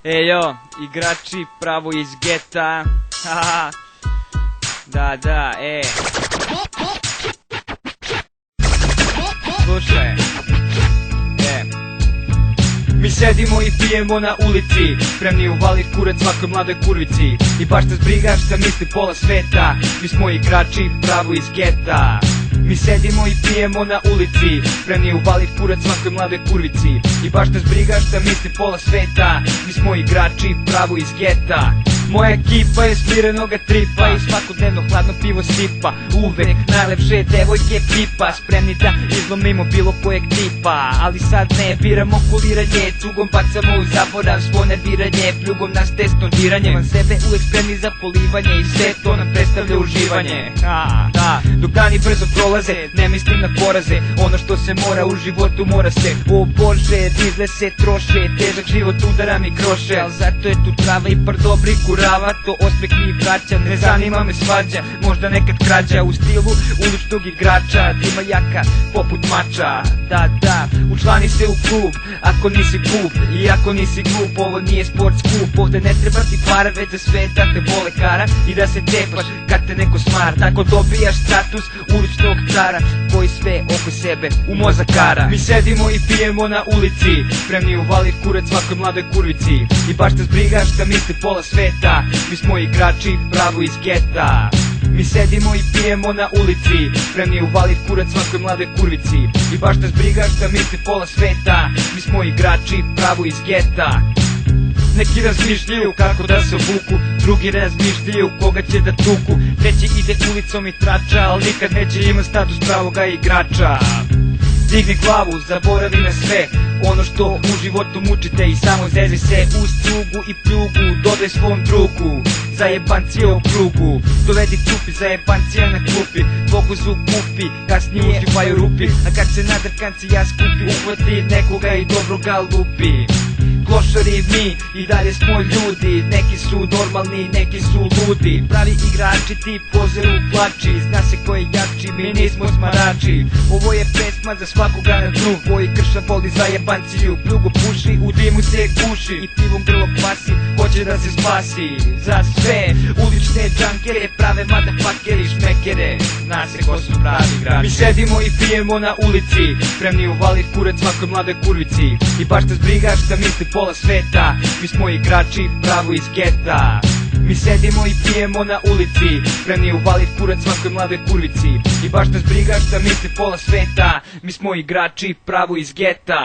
Ejo, igrači pravo iz geta. Haha. Da, Slušaj. Mi sedimo i pijemo na ulici, spremni uvalit kurac svakoj mladoj kurvici. I baš nas briga šta misli pola sveta, mi smo igrači pravo iz geta. Mi sedimo i pijemo na ulici, spremni uvalit kurac svakoj mladoj kurvici. I baš nas briga šta misli pola sveta, mi smo igrači pravo iz geta. Moja ekipa je smirenoga tripa i svakodnevno hladno pivo sipa. Uvek najlepše devojke pipa, spremni da izlomimo bilo kojeg tipa. Ali sad ne biramo kuliranje, cugom bacamo u zaborav svo nerviranje. Pljugom nas tesno diranje, van sebe uvek spremni za polivanje. I sve to nam predstavlja uživanje. Da, dok dani brzo prolaze, ne mislim na poraze. Ono što se mora u životu mora se. O Bože, dizle se troše, težak život udara mi kroše. Al zato je tu trava i par dobrih kurava, to osmeh mi vraća, ne zanima me svađa, možda nekad krađa u stilu uličnog igrača, dima jaka poput mača. Da, učlani se u klub, ako nisi pup i ako nisi glup, ovo nije sport skup, ovde ne treba ti para, već za sve da te vole kara i da se tepaš kad te neko smara, tako dobijaš status uličnog cara koji sve oko sebe u mozak kara. Mi sedimo i pijemo na ulici, spremni uvalit kurac svakoj mladoj kurvici. I baš nas briga šta misli pola sveta, mi smo igrači pravo iz geta. Mi sedimo i pijemo na ulici, spremni uvalit kurac svakoj mladoj kurvici. I baš nas briga šta misli pola sveta, mi smo igrači pravo iz geta. Neki razmišljaju kako da se obuku, drugi razmišljaju koga će da tuku. Treći ide ulicom i trača, al nikad neće imat status pravoga igrača. Digni glavu, zaboravi na sve ono što u životu mučite i samo zezi se uz cugu i pljugu. Dodaj svom drugu zajebancije u krugu, dovedi kupi zajebancija na klupi, fokusu kupi, kasnije uživaju rupi. A kad se nadrkanci ja skupi, uhvati nekoga i dobro ga lupi. Klošari mi i dalje smo ljudi, neki su normalni, neki su ludi. Pravi igrači ti pozeru plači, zna se ko je jači, mi nismo smarači. Ovo je pesma za svakoga na dnu, koji krša voli zajebanciju, pljugu puši, u dimu se guši i pivom grlo pasi, hoće da se spasi. Za sve ulične džankere, prave motherfuckeri, šmekere, zna se ko su pravi igrači. Mi sedimo i pijemo na ulici, spremni uvalit kurac svakoj mladoj kurvici. I baš nas briga šta misli pola sveta, mi smo igrači pravo iz geta. Mi sedimo i pijemo na ulici, spremni uvalit kurac svakoj mladoj kurvici. I baš nas briga šta misli pola sveta, mi smo igrači pravo iz geta.